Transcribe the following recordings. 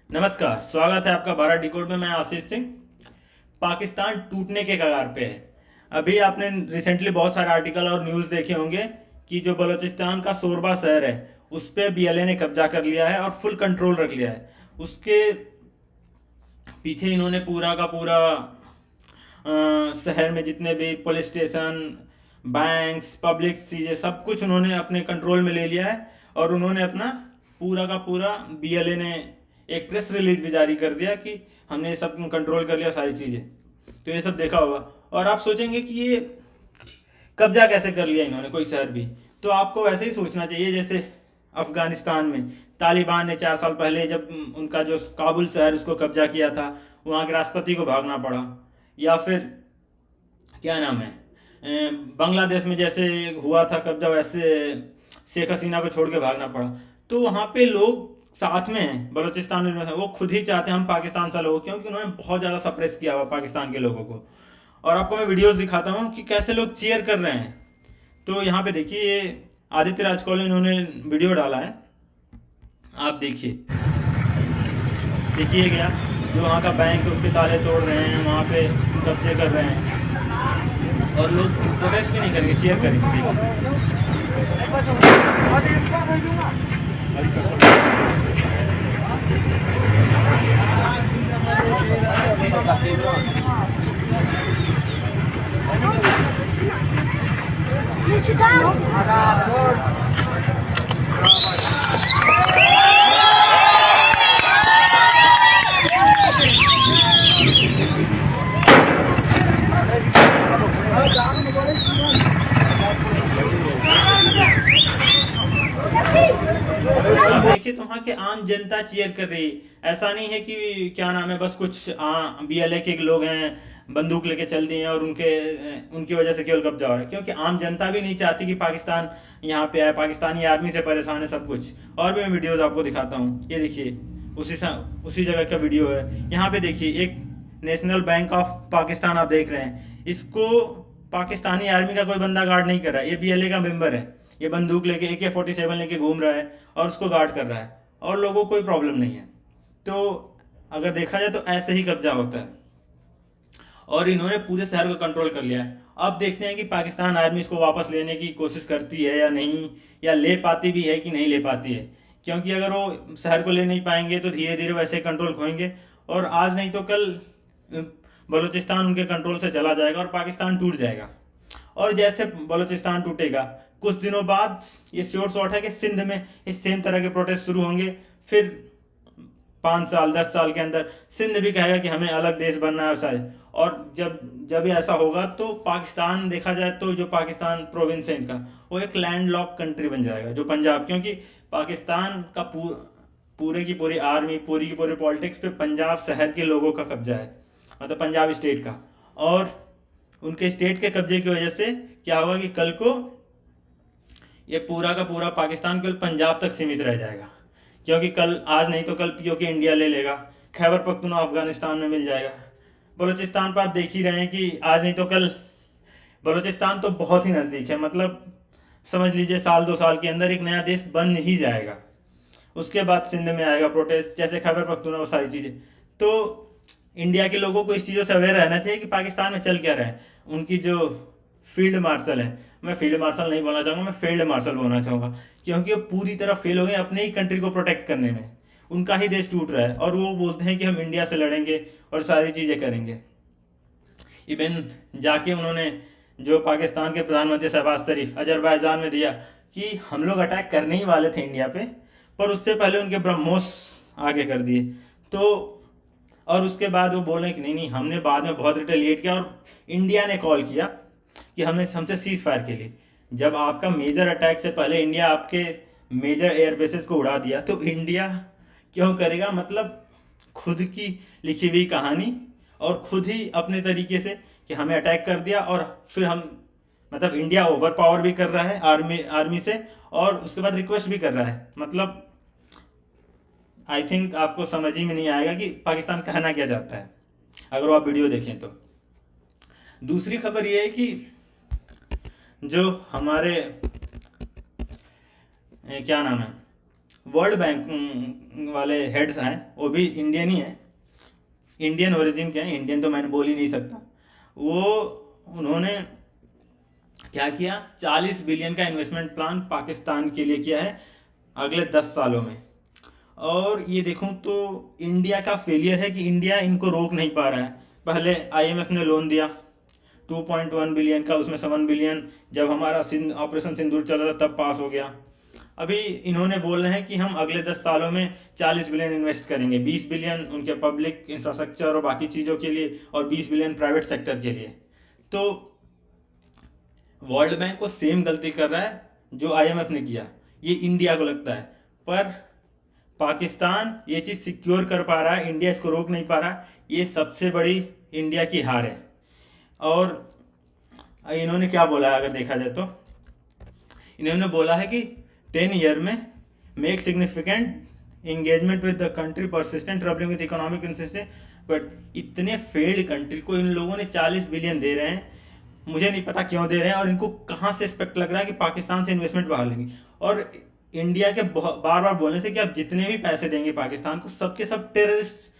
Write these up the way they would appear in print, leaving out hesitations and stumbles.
नमस्कार, स्वागत है आपका भारत डिकोड में। मैं आशीष सिंह। पाकिस्तान टूटने के कगार पे है। अभी आपने रिसेंटली बहुत सारे आर्टिकल और न्यूज़ देखे होंगे कि जो बलूचिस्तान का शोरबा शहर है उस पे बीएलए ने कब्जा कर लिया है और फुल कंट्रोल रख लिया है। उसके पीछे इन्होंने पूरा का पूरा शहर में जितने भी पुलिस स्टेशन, बैंक्स, पब्लिक चीज़ें सब कुछ उन्होंने अपने कंट्रोल में ले लिया है। और उन्होंने अपना पूरा का पूरा बीएलए ने एक प्रेस रिलीज भी जारी कर दिया कि हमने ये सब कंट्रोल कर लिया सारी चीज़ें। तो ये सब देखा होगा और आप सोचेंगे कि ये कब्जा कैसे कर लिया इन्होंने कोई शहर भी। तो आपको वैसे ही सोचना चाहिए जैसे अफगानिस्तान में तालिबान ने 4 साल पहले जब उनका जो काबुल शहर उसको कब्जा किया था, वहाँ के राष्ट्रपति को भागना पड़ा। या फिर क्या नाम है, बांग्लादेश में जैसे हुआ था कब्जा, वैसे शेख हसीना को छोड़ के भागना पड़ा। तो वहाँ पे लोग साथ में हैं, बलूचिस्तान में हैं, वो खुद ही चाहते हैं हम पाकिस्तान से अलग हो, क्योंकि उन्होंने बहुत ज़्यादा सप्रेस किया हुआ पाकिस्तान के लोगों को। और आपको मैं वीडियोस दिखाता हूँ कि कैसे लोग चीयर कर रहे हैं। तो यहाँ पे देखिए, ये आदित्य राजकौल ने इन्होंने वीडियो डाला है, आप देखिए। देखिए क्या, जो वहाँ का बैंक है उसके ताले तोड़ रहे हैं, वहाँ पे कब्जे कर रहे हैं और लोग प्रोटेस्ट भी नहीं करेंगे, चीयर करेंगे। देखिए तो वहाँ के आम जनता चीयर कर रही है। ऐसा नहीं है कि क्या नाम है, बस कुछ बीएलए के लोग हैं बंदूक लेके चल दिए हैं और उनकी वजह से केवल कब्जा हो रहा है। क्योंकि आम जनता भी नहीं चाहती कि पाकिस्तान यहाँ पे आए, पाकिस्तानी आर्मी से परेशान है सब कुछ। और भी मैं वीडियोज आपको दिखाता हूँ, ये देखिए उसी जगह का वीडियो है। यहाँ पे देखिए एक नेशनल बैंक ऑफ पाकिस्तान आप देख रहे हैं, इसको पाकिस्तानी आर्मी का कोई बंदा गार्ड नहीं कर रहा है, ये बीएलए का मेंबर है। ये बंदूक लेके AK-47 लेके घूम रहा है और उसको गार्ड कर रहा है और लोगों को कोई प्रॉब्लम नहीं है। तो अगर देखा जाए तो ऐसे ही कब्जा होता है और इन्होंने पूरे शहर को कंट्रोल कर लिया है। अब देखते हैं कि पाकिस्तान आर्मी इसको वापस लेने की कोशिश करती है या नहीं, या ले पाती भी है कि नहीं ले पाती है। क्योंकि अगर वो शहर को ले नहीं पाएंगे तो धीरे धीरे वैसे कंट्रोल खोएंगे और आज नहीं तो कल बलूचिस्तान उनके कंट्रोल से चला जाएगा और पाकिस्तान टूट जाएगा। और जैसे बलूचिस्तान टूटेगा कुछ दिनों बाद ये श्योर शॉट है कि सिंध में इस सेम तरह के प्रोटेस्ट शुरू होंगे। फिर 5 साल 10 साल के अंदर सिंध भी कहेगा कि हमें अलग देश बनना है शायद। और जब जब ऐसा होगा तो पाकिस्तान देखा जाए तो जो पाकिस्तान प्रोविंस है इनका, वो एक लैंड लॉक कंट्री बन जाएगा, जो पंजाब। क्योंकि पाकिस्तान का पूरे की पूरी आर्मी, पूरी की पूरी पॉलिटिक्स पे पंजाब शहर के लोगों का कब्जा है, मतलब पंजाब स्टेट का। और उनके स्टेट के कब्जे की वजह से क्या होगा कि कल को ये पूरा का पूरा पाकिस्तान केवल पंजाब तक सीमित रह जाएगा। क्योंकि कल आज नहीं तो कल पीओके इंडिया ले लेगा, खैबर पख्तूनख्वा अफगानिस्तान में मिल जाएगा। बलूचिस्तान पर आप देख ही रहे हैं कि आज नहीं तो कल बलूचिस्तान तो बहुत ही नज़दीक है, मतलब समझ लीजिए साल 2 साल के अंदर एक नया देश बन ही जाएगा। उसके बाद सिंध में आएगा प्रोटेस्ट, जैसे खैबर पख्तूनख्वा, वो सारी चीज़ें। तो इंडिया के लोगों को इस चीज़ों से अवेयर रहना चाहिए कि पाकिस्तान में चल क्या रहा है। उनकी जो फील्ड मार्शल है, मैं फील्ड मार्शल नहीं बोलना चाहूँगा, मैं फील्ड मार्शल बोलना चाहूँगा, क्योंकि वो पूरी तरह फेल हो गए अपने ही कंट्री को प्रोटेक्ट करने में। उनका ही देश टूट रहा है और वो बोलते हैं कि हम इंडिया से लड़ेंगे और सारी चीज़ें करेंगे। इवन जाके उन्होंने जो पाकिस्तान के प्रधानमंत्री शहबाज शरीफ अजरबैजान में दिया कि हम लोग अटैक करने ही वाले थे इंडिया पे, पर उससे पहले उनके ब्रह्मोस आगे कर दिए। तो और उसके बाद वो बोले कि नहीं नहीं, हमने बाद में बहुत रिटेलिएट किया और इंडिया ने कॉल किया कि हमसे सीज फायर के लिए। जब आपका मेजर अटैक से पहले इंडिया आपके मेजर एयर बेसिस को उड़ा दिया तो इंडिया क्यों करेगा, मतलब खुद की लिखी हुई कहानी और खुद ही अपने तरीके से कि हमें अटैक कर दिया। और फिर हम, मतलब इंडिया ओवर पावर भी कर रहा है आर्मी से और उसके बाद रिक्वेस्ट भी कर रहा है। मतलब आई थिंक आपको समझ ही में नहीं आएगा कि पाकिस्तान कहना क्या चाहता है अगर आप वीडियो देखें तो। दूसरी खबर ये है कि जो हमारे क्या नाम है, वर्ल्ड बैंक वाले हेड्स हैं वो भी इंडियन ही हैं, इंडियन ओरिजिन के हैं, इंडियन तो मैंने बोल ही नहीं सकता। वो उन्होंने क्या किया, 40 बिलियन का इन्वेस्टमेंट प्लान पाकिस्तान के लिए किया है अगले 10 सालों में। और ये देखूं तो इंडिया का फेलियर है कि इंडिया इनको रोक नहीं पा रहा है। पहले आईएमएफ ने लोन दिया 2.1 बिलियन का, उसमें से 1 बिलियन जब हमारा ऑपरेशन सिंदूर चल रहा था तब पास हो गया। अभी इन्होंने बोल रहे हैं कि हम अगले 10 सालों में 40 बिलियन इन्वेस्ट करेंगे, 20 बिलियन उनके पब्लिक इंफ्रास्ट्रक्चर और बाकी चीज़ों के लिए और 20 बिलियन प्राइवेट सेक्टर के लिए। तो वर्ल्ड बैंक को सेम गलती कर रहा है जो आईएमएफ ने किया, ये इंडिया को लगता है। पर पाकिस्तान ये चीज़ सिक्योर कर पा रहा है, इंडिया इसको रोक नहीं पा रहा। ये सबसे बड़ी इंडिया की हार है। और इन्होंने क्या बोला है अगर देखा जाए तो, इन्होंने बोला है कि 10 ईयर में make significant engagement with the country persistent troubling with economic insistence. But इतने फेल्ड कंट्री को इन लोगों ने 40 बिलियन दे रहे हैं, मुझे नहीं पता क्यों दे रहे हैं और इनको कहाँ से एक्सपेक्ट लग रहा है कि पाकिस्तान से इन्वेस्टमेंट बाहर लेंगे। और इंडिया के बार बार बोलने से कि आप जितने भी पैसे देंगे पाकिस्तान को सबके सब टेररिस्ट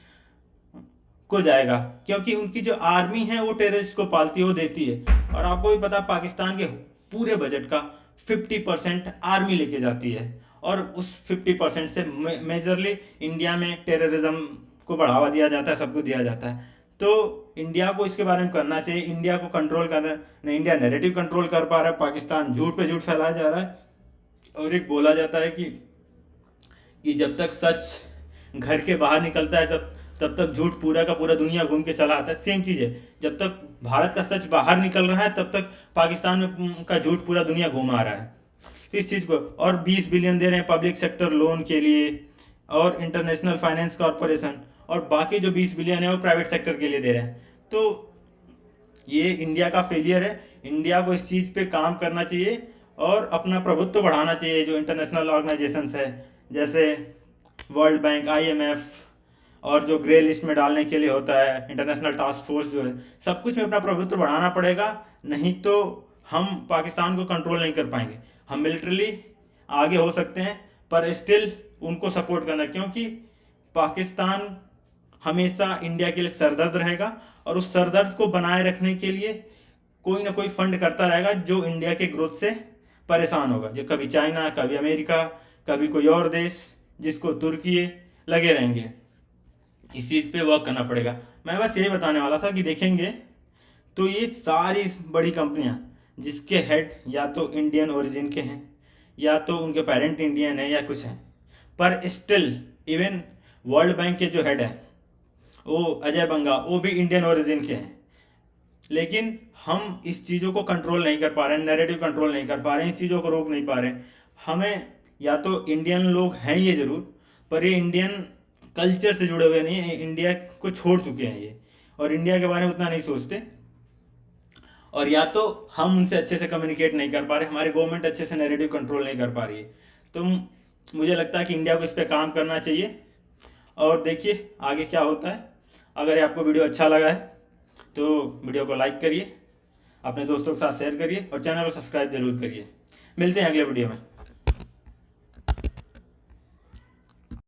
को जाएगा, क्योंकि उनकी जो आर्मी है वो टेररिस्ट को पालती है, वो देती है। और आपको भी पता पाकिस्तान के पूरे बजट का 50% आर्मी लेके जाती है और उस 50% से मेजरली इंडिया में टेररिज्म को बढ़ावा दिया जाता है, सबको दिया जाता है। तो इंडिया को इसके बारे में करना चाहिए, इंडिया को कंट्रोल करना नहीं, इंडिया नैरेटिव कंट्रोल कर पा रहा है, पाकिस्तान झूठ पे झूठ फैलाया जा रहा है। और एक बोला जाता है कि जब तक सच घर के बाहर निकलता है तब तक झूठ पूरा का पूरा दुनिया घूम के चला आता है। सेम चीज़ है, जब तक भारत का सच बाहर निकल रहा है तब तक पाकिस्तान में का झूठ पूरा दुनिया घूम आ रहा है इस चीज़ को। और 20 बिलियन दे रहे हैं पब्लिक सेक्टर लोन के लिए और इंटरनेशनल फाइनेंस कॉरपोरेशन, और बाकी जो 20 बिलियन है वो प्राइवेट सेक्टर के लिए दे रहे हैं। तो ये इंडिया का फेलियर है। इंडिया को इस चीज़ पे काम करना चाहिए और अपना प्रभुत्व बढ़ाना चाहिए। जो इंटरनेशनल ऑर्गेनाइजेशंस है जैसे वर्ल्ड बैंक, आईएमएफ और जो ग्रे लिस्ट में डालने के लिए होता है इंटरनेशनल टास्क फोर्स, जो है सब कुछ में अपना प्रभुत्व बढ़ाना पड़ेगा, नहीं तो हम पाकिस्तान को कंट्रोल नहीं कर पाएंगे। हम मिलिट्रली आगे हो सकते हैं पर स्टिल उनको सपोर्ट करना, क्योंकि पाकिस्तान हमेशा इंडिया के लिए सरदर्द रहेगा और उस सरदर्द को बनाए रखने के लिए कोई ना कोई फंड करता रहेगा जो इंडिया के ग्रोथ से परेशान होगा, जो कभी चाइना, कभी अमेरिका, कभी कोई और देश, जिसको तुर्की लगे रहेंगे। इस चीज़ पे वर्क करना पड़ेगा। मैं बस यही बताने वाला था कि देखेंगे तो ये सारी बड़ी कंपनियां जिसके हेड या तो इंडियन ओरिजिन के हैं या तो उनके पेरेंट इंडियन है या कुछ हैं, पर स्टिल इवन वर्ल्ड बैंक के जो हेड है वो अजय बंगा, वो भी इंडियन ओरिजिन के हैं। लेकिन हम इस चीज़ों को कंट्रोल नहीं कर पा रहे हैं, नैरेटिव कंट्रोल नहीं कर पा रहे हैं, इन चीज़ों को रोक नहीं पा रहे हैं। हमें या तो इंडियन लोग हैं ये ज़रूर, पर ये इंडियन कल्चर से जुड़े हुए नहीं हैं, इंडिया को छोड़ चुके हैं ये और इंडिया के बारे में उतना नहीं सोचते। और या तो हम उनसे अच्छे से कम्युनिकेट नहीं कर पा रहे, हमारी गवर्नमेंट अच्छे से नैरेटिव कंट्रोल नहीं कर पा रही है। तो मुझे लगता है कि इंडिया को इस पर काम करना चाहिए और देखिए आगे क्या होता है। अगर आपको वीडियो अच्छा लगा है तो वीडियो को लाइक करिए, अपने दोस्तों के साथ शेयर करिए और चैनल को सब्सक्राइब जरूर करिए। मिलते हैं अगले वीडियो में।